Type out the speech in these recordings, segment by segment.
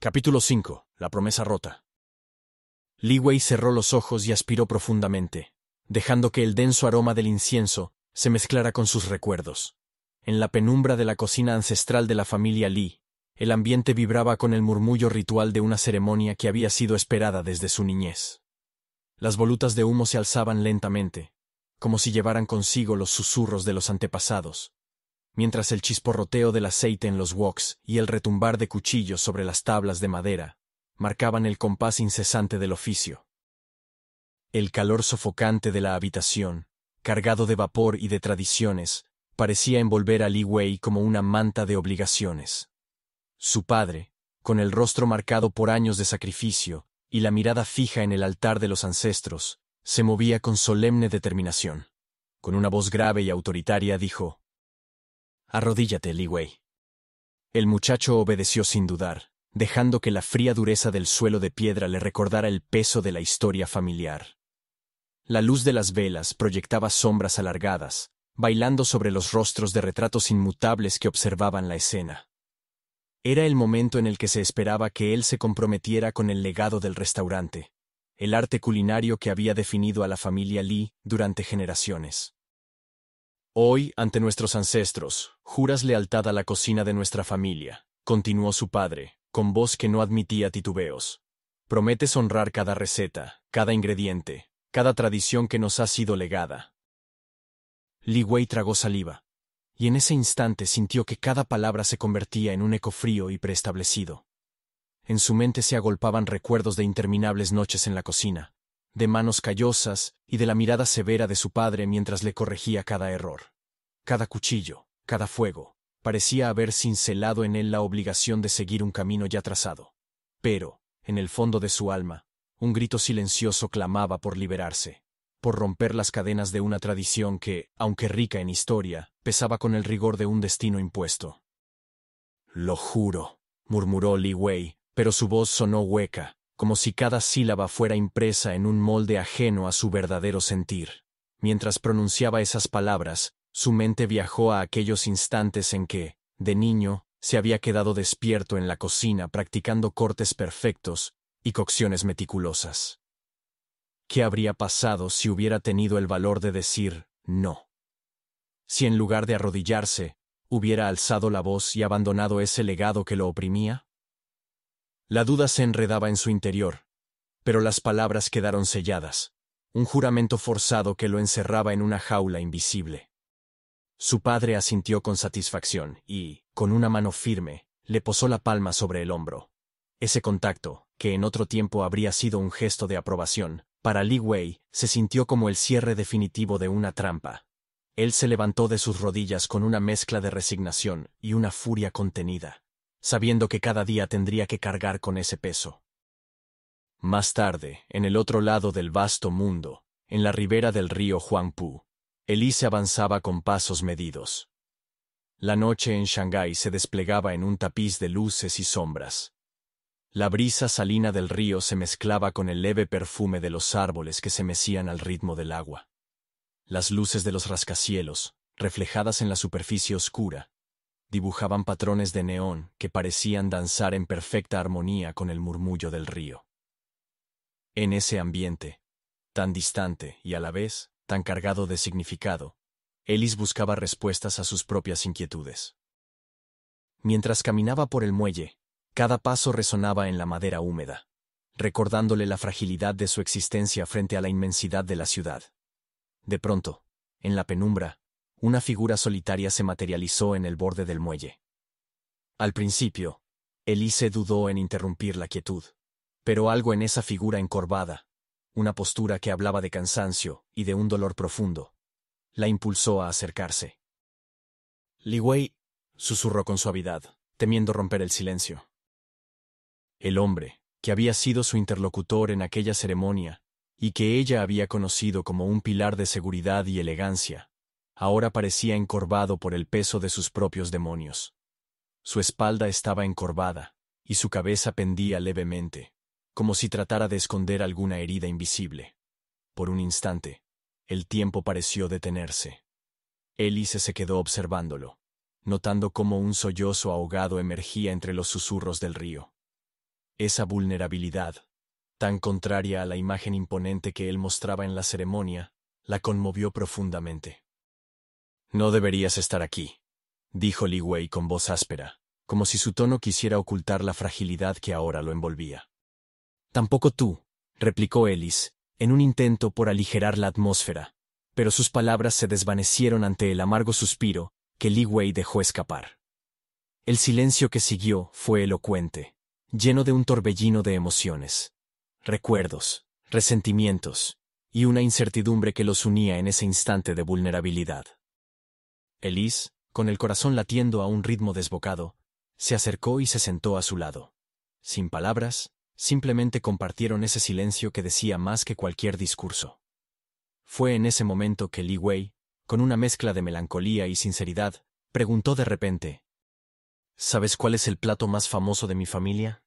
Capítulo 5. La promesa rota. Li Wei cerró los ojos y aspiró profundamente, dejando que el denso aroma del incienso se mezclara con sus recuerdos. En la penumbra de la cocina ancestral de la familia Li, el ambiente vibraba con el murmullo ritual de una ceremonia que había sido esperada desde su niñez. Las volutas de humo se alzaban lentamente, como si llevaran consigo los susurros de los antepasados, mientras el chisporroteo del aceite en los woks y el retumbar de cuchillos sobre las tablas de madera marcaban el compás incesante del oficio. El calor sofocante de la habitación, cargado de vapor y de tradiciones, parecía envolver a Li Wei como una manta de obligaciones. Su padre, con el rostro marcado por años de sacrificio y la mirada fija en el altar de los ancestros, se movía con solemne determinación. Con una voz grave y autoritaria dijo: «Arrodíllate, Li Wei». El muchacho obedeció sin dudar, dejando que la fría dureza del suelo de piedra le recordara el peso de la historia familiar. La luz de las velas proyectaba sombras alargadas, bailando sobre los rostros de retratos inmutables que observaban la escena. Era el momento en el que se esperaba que él se comprometiera con el legado del restaurante, el arte culinario que había definido a la familia Li durante generaciones. «Hoy, ante nuestros ancestros, juras lealtad a la cocina de nuestra familia», continuó su padre, con voz que no admitía titubeos. «Prometes honrar cada receta, cada ingrediente, cada tradición que nos ha sido legada». Li Wei tragó saliva, y en ese instante sintió que cada palabra se convertía en un eco frío y preestablecido. En su mente se agolpaban recuerdos de interminables noches en la cocina, de manos callosas y de la mirada severa de su padre mientras le corregía cada error. Cada cuchillo, cada fuego, parecía haber cincelado en él la obligación de seguir un camino ya trazado. Pero, en el fondo de su alma, un grito silencioso clamaba por liberarse, por romper las cadenas de una tradición que, aunque rica en historia, pesaba con el rigor de un destino impuesto. «Lo juro», murmuró Li Wei, pero su voz sonó hueca, como si cada sílaba fuera impresa en un molde ajeno a su verdadero sentir. Mientras pronunciaba esas palabras, su mente viajó a aquellos instantes en que, de niño, se había quedado despierto en la cocina practicando cortes perfectos y cocciones meticulosas. ¿Qué habría pasado si hubiera tenido el valor de decir no? Si en lugar de arrodillarse, hubiera alzado la voz y abandonado ese legado que lo oprimía? La duda se enredaba en su interior, pero las palabras quedaron selladas, un juramento forzado que lo encerraba en una jaula invisible. Su padre asintió con satisfacción y, con una mano firme, le posó la palma sobre el hombro. Ese contacto, que en otro tiempo habría sido un gesto de aprobación, para Li Wei se sintió como el cierre definitivo de una trampa. Él se levantó de sus rodillas con una mezcla de resignación y una furia contenida, sabiendo que cada día tendría que cargar con ese peso. Más tarde, en el otro lado del vasto mundo, en la ribera del río Huangpu, Eli se avanzaba con pasos medidos. La noche en Shanghái se desplegaba en un tapiz de luces y sombras. La brisa salina del río se mezclaba con el leve perfume de los árboles que se mecían al ritmo del agua. Las luces de los rascacielos, reflejadas en la superficie oscura, dibujaban patrones de neón que parecían danzar en perfecta armonía con el murmullo del río. En ese ambiente, tan distante y a la vez tan cargado de significado, Ellis buscaba respuestas a sus propias inquietudes. Mientras caminaba por el muelle, cada paso resonaba en la madera húmeda, recordándole la fragilidad de su existencia frente a la inmensidad de la ciudad. De pronto, en la penumbra, una figura solitaria se materializó en el borde del muelle. Al principio, Elise dudó en interrumpir la quietud, pero algo en esa figura encorvada, una postura que hablaba de cansancio y de un dolor profundo, la impulsó a acercarse. «Li Wei», susurró con suavidad, temiendo romper el silencio. El hombre, que había sido su interlocutor en aquella ceremonia, y que ella había conocido como un pilar de seguridad y elegancia, ahora parecía encorvado por el peso de sus propios demonios. Su espalda estaba encorvada, y su cabeza pendía levemente, como si tratara de esconder alguna herida invisible. Por un instante, el tiempo pareció detenerse. Elise se quedó observándolo, notando cómo un sollozo ahogado emergía entre los susurros del río. Esa vulnerabilidad, tan contraria a la imagen imponente que él mostraba en la ceremonia, la conmovió profundamente. «No deberías estar aquí», dijo Li Wei con voz áspera, como si su tono quisiera ocultar la fragilidad que ahora lo envolvía. «Tampoco tú», replicó Ellis, en un intento por aligerar la atmósfera, pero sus palabras se desvanecieron ante el amargo suspiro que Li Wei dejó escapar. El silencio que siguió fue elocuente, lleno de un torbellino de emociones, recuerdos, resentimientos y una incertidumbre que los unía en ese instante de vulnerabilidad. Ellis, con el corazón latiendo a un ritmo desbocado, se acercó y se sentó a su lado. Sin palabras, simplemente compartieron ese silencio que decía más que cualquier discurso. Fue en ese momento que Li Wei, con una mezcla de melancolía y sinceridad, preguntó de repente: «¿Sabes cuál es el plato más famoso de mi familia?».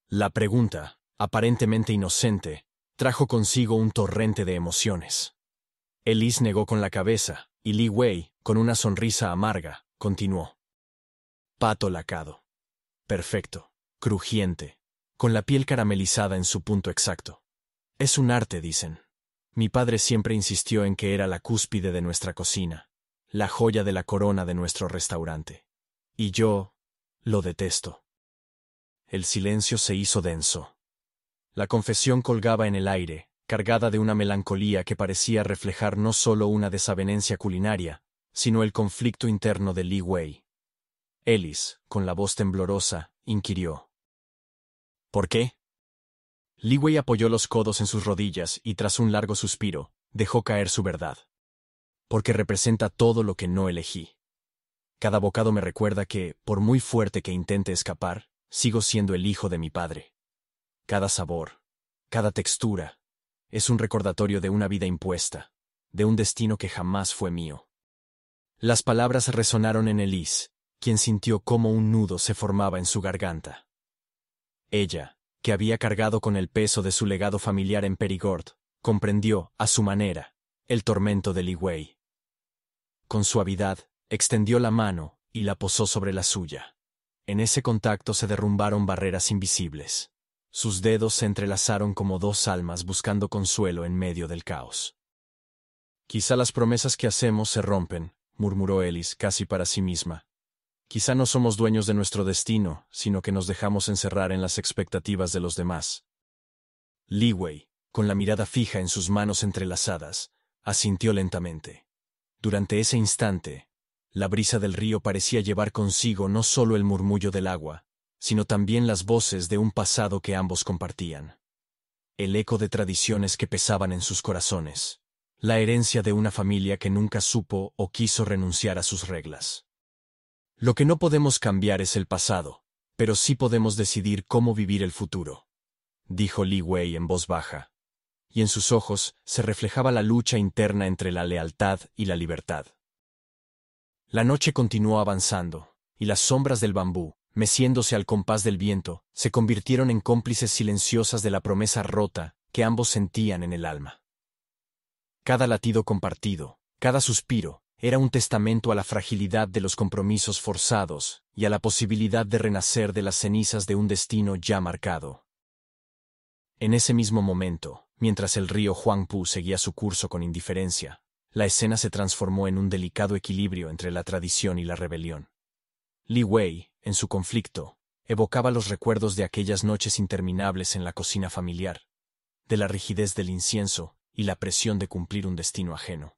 La pregunta, aparentemente inocente, trajo consigo un torrente de emociones. Ellis negó con la cabeza, y Li Wei, con una sonrisa amarga, continuó: «Pato lacado. Perfecto, crujiente, con la piel caramelizada en su punto exacto. Es un arte, dicen. Mi padre siempre insistió en que era la cúspide de nuestra cocina, la joya de la corona de nuestro restaurante. Y yo lo detesto». El silencio se hizo denso. La confesión colgaba en el aire, cargada de una melancolía que parecía reflejar no solo una desavenencia culinaria, sino el conflicto interno de Li Wei. Ellis, con la voz temblorosa, inquirió: «¿Por qué?». Li Wei apoyó los codos en sus rodillas y, tras un largo suspiro, dejó caer su verdad. «Porque representa todo lo que no elegí. Cada bocado me recuerda que, por muy fuerte que intente escapar, sigo siendo el hijo de mi padre. Cada sabor, cada textura, es un recordatorio de una vida impuesta, de un destino que jamás fue mío». Las palabras resonaron en Ellis, quien sintió cómo un nudo se formaba en su garganta. Ella, que había cargado con el peso de su legado familiar en Perigord, comprendió, a su manera, el tormento de Li Wei. Con suavidad, extendió la mano y la posó sobre la suya. En ese contacto se derrumbaron barreras invisibles. Sus dedos se entrelazaron como dos almas buscando consuelo en medio del caos. «Quizá las promesas que hacemos se rompen», murmuró Ellis casi para sí misma. «Quizá no somos dueños de nuestro destino, sino que nos dejamos encerrar en las expectativas de los demás». Li Wei, con la mirada fija en sus manos entrelazadas, asintió lentamente. Durante ese instante, la brisa del río parecía llevar consigo no solo el murmullo del agua, sino también las voces de un pasado que ambos compartían. El eco de tradiciones que pesaban en sus corazones. La herencia de una familia que nunca supo o quiso renunciar a sus reglas. «Lo que no podemos cambiar es el pasado, pero sí podemos decidir cómo vivir el futuro», dijo Li Wei en voz baja, y en sus ojos se reflejaba la lucha interna entre la lealtad y la libertad. La noche continuó avanzando, y las sombras del bambú, meciéndose al compás del viento, se convirtieron en cómplices silenciosas de la promesa rota que ambos sentían en el alma. Cada latido compartido, cada suspiro, era un testamento a la fragilidad de los compromisos forzados y a la posibilidad de renacer de las cenizas de un destino ya marcado. En ese mismo momento, mientras el río Huangpu seguía su curso con indiferencia, la escena se transformó en un delicado equilibrio entre la tradición y la rebelión. Li Wei, en su conflicto, evocaba los recuerdos de aquellas noches interminables en la cocina familiar, de la rigidez del incienso y la presión de cumplir un destino ajeno.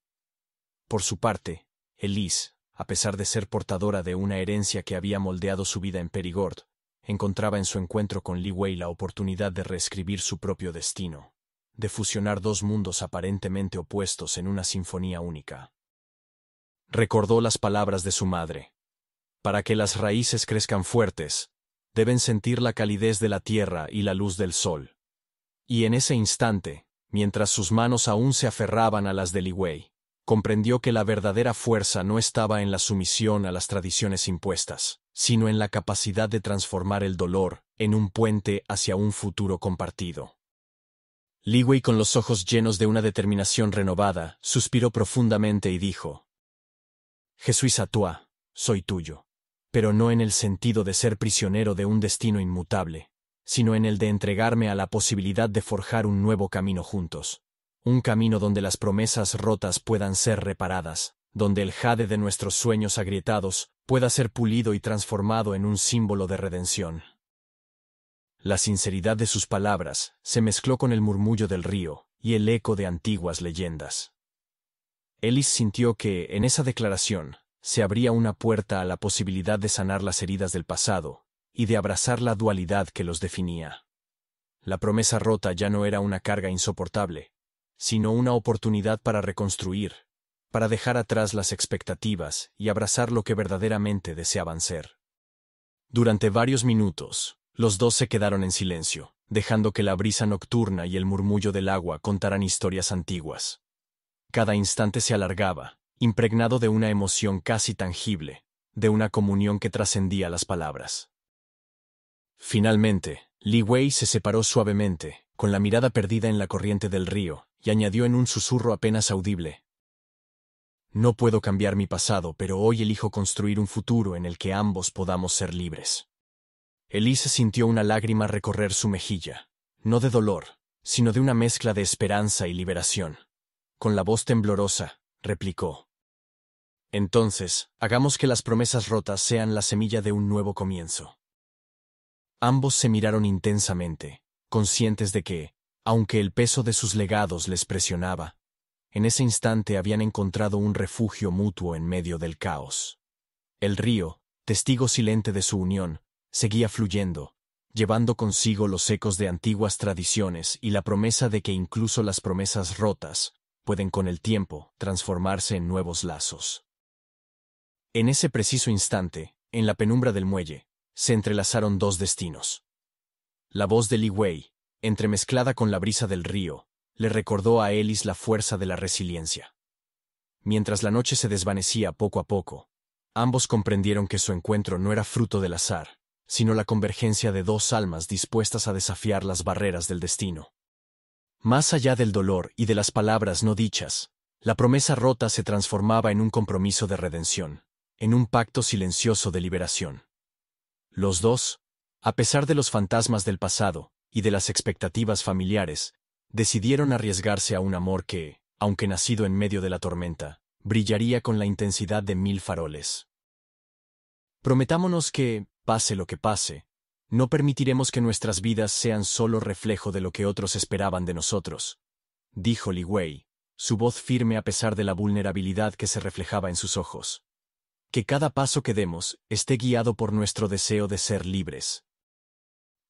Por su parte, Ellis, a pesar de ser portadora de una herencia que había moldeado su vida en Perigord, encontraba en su encuentro con Li Wei la oportunidad de reescribir su propio destino, de fusionar dos mundos aparentemente opuestos en una sinfonía única. Recordó las palabras de su madre: «Para que las raíces crezcan fuertes, deben sentir la calidez de la tierra y la luz del sol». Y en ese instante, mientras sus manos aún se aferraban a las de Li Wei, comprendió que la verdadera fuerza no estaba en la sumisión a las tradiciones impuestas, sino en la capacidad de transformar el dolor en un puente hacia un futuro compartido. Li Wei, con los ojos llenos de una determinación renovada, suspiró profundamente y dijo: «Je suis à toi, soy tuyo, pero no en el sentido de ser prisionero de un destino inmutable, sino en el de entregarme a la posibilidad de forjar un nuevo camino juntos. Un camino donde las promesas rotas puedan ser reparadas, donde el jade de nuestros sueños agrietados pueda ser pulido y transformado en un símbolo de redención. La sinceridad de sus palabras se mezcló con el murmullo del río y el eco de antiguas leyendas. Ellis sintió que, en esa declaración, se abría una puerta a la posibilidad de sanar las heridas del pasado y de abrazar la dualidad que los definía. La promesa rota ya no era una carga insoportable, sino una oportunidad para reconstruir, para dejar atrás las expectativas y abrazar lo que verdaderamente deseaban ser. Durante varios minutos, los dos se quedaron en silencio, dejando que la brisa nocturna y el murmullo del agua contaran historias antiguas. Cada instante se alargaba, impregnado de una emoción casi tangible, de una comunión que trascendía las palabras. Finalmente, Li Wei se separó suavemente, con la mirada perdida en la corriente del río, y añadió en un susurro apenas audible: «No puedo cambiar mi pasado, pero hoy elijo construir un futuro en el que ambos podamos ser libres». Elise sintió una lágrima recorrer su mejilla, no de dolor, sino de una mezcla de esperanza y liberación. Con la voz temblorosa, replicó: «Entonces, hagamos que las promesas rotas sean la semilla de un nuevo comienzo». Ambos se miraron intensamente, conscientes de que, aunque el peso de sus legados les presionaba, en ese instante habían encontrado un refugio mutuo en medio del caos. El río, testigo silente de su unión, seguía fluyendo, llevando consigo los ecos de antiguas tradiciones y la promesa de que incluso las promesas rotas pueden con el tiempo transformarse en nuevos lazos. En ese preciso instante, en la penumbra del muelle, se entrelazaron dos destinos. La voz de Li Wei, entremezclada con la brisa del río, le recordó a Ellis la fuerza de la resiliencia. Mientras la noche se desvanecía poco a poco, ambos comprendieron que su encuentro no era fruto del azar, sino la convergencia de dos almas dispuestas a desafiar las barreras del destino. Más allá del dolor y de las palabras no dichas, la promesa rota se transformaba en un compromiso de redención, en un pacto silencioso de liberación. Los dos, a pesar de los fantasmas del pasado y de las expectativas familiares, decidieron arriesgarse a un amor que, aunque nacido en medio de la tormenta, brillaría con la intensidad de 1000 faroles. Prometámonos que, pase lo que pase, no permitiremos que nuestras vidas sean solo reflejo de lo que otros esperaban de nosotros, dijo Li Wei, su voz firme a pesar de la vulnerabilidad que se reflejaba en sus ojos. Que cada paso que demos esté guiado por nuestro deseo de ser libres.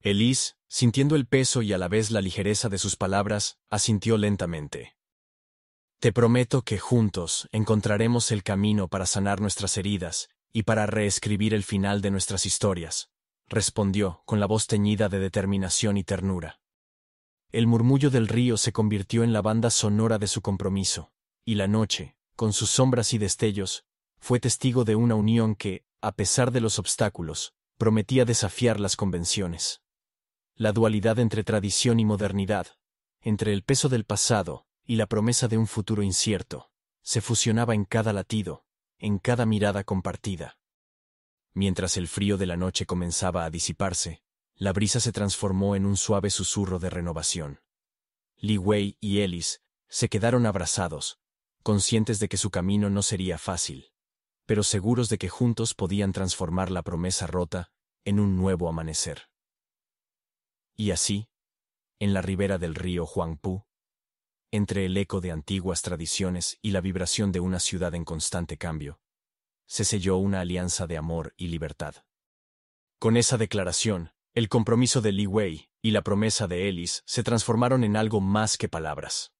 Elise, sintiendo el peso y a la vez la ligereza de sus palabras, asintió lentamente. Te prometo que juntos encontraremos el camino para sanar nuestras heridas y para reescribir el final de nuestras historias, respondió con la voz teñida de determinación y ternura. El murmullo del río se convirtió en la banda sonora de su compromiso, y la noche, con sus sombras y destellos, fue testigo de una unión que, a pesar de los obstáculos, prometía desafiar las convenciones. La dualidad entre tradición y modernidad, entre el peso del pasado y la promesa de un futuro incierto, se fusionaba en cada latido, en cada mirada compartida. Mientras el frío de la noche comenzaba a disiparse, la brisa se transformó en un suave susurro de renovación. Li Wei y Ellis se quedaron abrazados, conscientes de que su camino no sería fácil, pero seguros de que juntos podían transformar la promesa rota en un nuevo amanecer. Y así, en la ribera del río Huangpu, entre el eco de antiguas tradiciones y la vibración de una ciudad en constante cambio, se selló una alianza de amor y libertad. Con esa declaración, el compromiso de Li Wei y la promesa de Ellis se transformaron en algo más que palabras.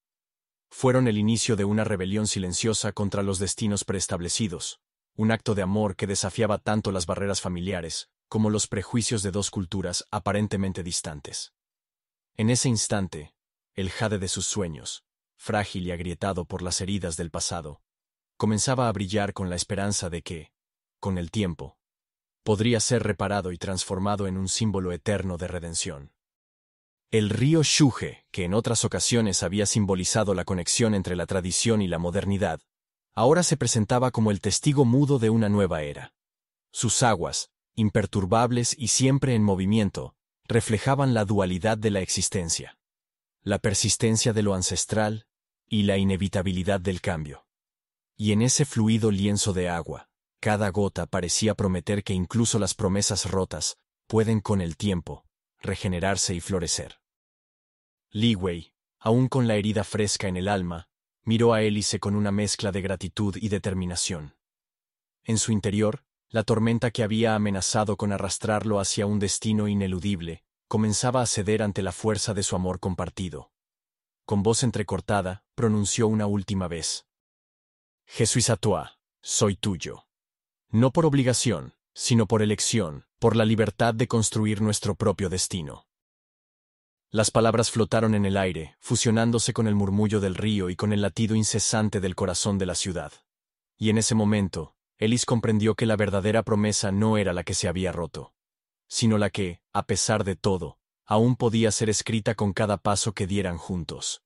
Fueron el inicio de una rebelión silenciosa contra los destinos preestablecidos, un acto de amor que desafiaba tanto las barreras familiares como los prejuicios de dos culturas aparentemente distantes. En ese instante, el jade de sus sueños, frágil y agrietado por las heridas del pasado, comenzaba a brillar con la esperanza de que, con el tiempo, podría ser reparado y transformado en un símbolo eterno de redención. El río Shuge, que en otras ocasiones había simbolizado la conexión entre la tradición y la modernidad, ahora se presentaba como el testigo mudo de una nueva era. Sus aguas, imperturbables y siempre en movimiento, reflejaban la dualidad de la existencia, la persistencia de lo ancestral y la inevitabilidad del cambio. Y en ese fluido lienzo de agua, cada gota parecía prometer que incluso las promesas rotas pueden con el tiempo regenerarse y florecer. Li Wei, aún con la herida fresca en el alma, miró a Hélice con una mezcla de gratitud y determinación. En su interior, la tormenta que había amenazado con arrastrarlo hacia un destino ineludible comenzaba a ceder ante la fuerza de su amor compartido. Con voz entrecortada, pronunció una última vez: Je suis à toi, soy tuyo. No por obligación, sino por elección, por la libertad de construir nuestro propio destino. Las palabras flotaron en el aire, fusionándose con el murmullo del río y con el latido incesante del corazón de la ciudad. Y en ese momento, Hélice comprendió que la verdadera promesa no era la que se había roto, sino la que, a pesar de todo, aún podía ser escrita con cada paso que dieran juntos.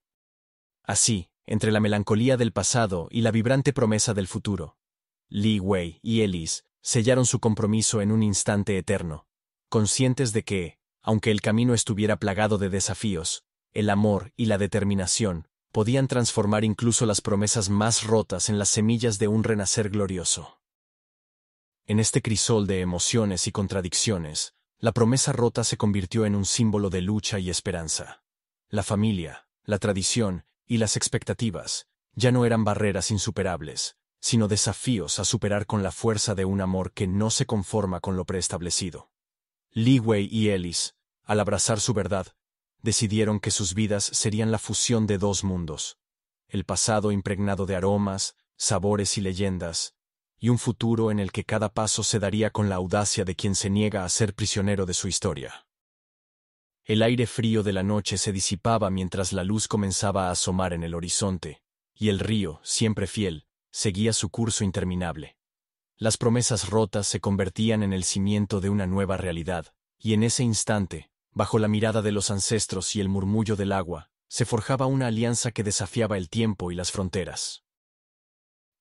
Así, entre la melancolía del pasado y la vibrante promesa del futuro, Li Wei y Hélice sellaron su compromiso en un instante eterno, conscientes de que, aunque el camino estuviera plagado de desafíos, el amor y la determinación podían transformar incluso las promesas más rotas en las semillas de un renacer glorioso. En este crisol de emociones y contradicciones, la promesa rota se convirtió en un símbolo de lucha y esperanza. La familia, la tradición y las expectativas ya no eran barreras insuperables, sino desafíos a superar con la fuerza de un amor que no se conforma con lo preestablecido. Li Wei y Hélice, al abrazar su verdad, decidieron que sus vidas serían la fusión de dos mundos: el pasado impregnado de aromas, sabores y leyendas, y un futuro en el que cada paso se daría con la audacia de quien se niega a ser prisionero de su historia. El aire frío de la noche se disipaba mientras la luz comenzaba a asomar en el horizonte, y el río, siempre fiel, seguía su curso interminable. Las promesas rotas se convertían en el cimiento de una nueva realidad, y en ese instante, bajo la mirada de los ancestros y el murmullo del agua, se forjaba una alianza que desafiaba el tiempo y las fronteras.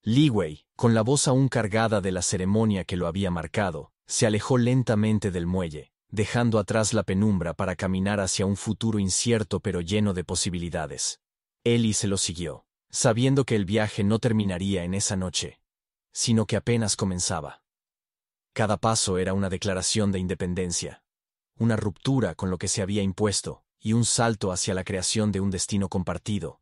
Li Wei, con la voz aún cargada de la ceremonia que lo había marcado, se alejó lentamente del muelle, dejando atrás la penumbra para caminar hacia un futuro incierto pero lleno de posibilidades. Hélice lo siguió, sabiendo que el viaje no terminaría en esa noche, sino que apenas comenzaba. Cada paso era una declaración de independencia, una ruptura con lo que se había impuesto y un salto hacia la creación de un destino compartido,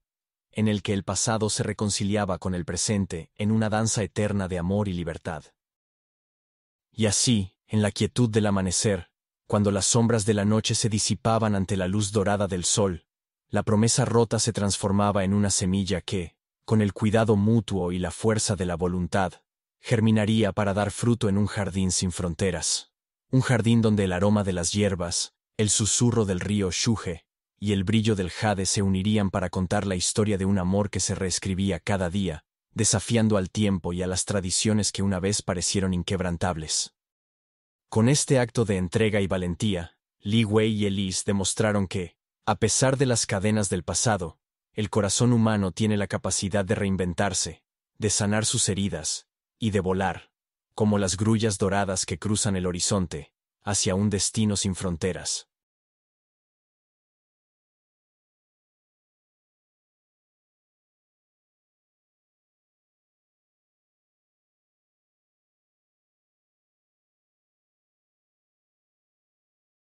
en el que el pasado se reconciliaba con el presente en una danza eterna de amor y libertad. Y así, en la quietud del amanecer, cuando las sombras de la noche se disipaban ante la luz dorada del sol, la promesa rota se transformaba en una semilla que, con el cuidado mutuo y la fuerza de la voluntad, germinaría para dar fruto en un jardín sin fronteras, un jardín donde el aroma de las hierbas, el susurro del río Shuge y el brillo del jade se unirían para contar la historia de un amor que se reescribía cada día, desafiando al tiempo y a las tradiciones que una vez parecieron inquebrantables. Con este acto de entrega y valentía, Li Wei y Hélice demostraron que, a pesar de las cadenas del pasado, el corazón humano tiene la capacidad de reinventarse, de sanar sus heridas y de volar, como las grullas doradas que cruzan el horizonte, hacia un destino sin fronteras.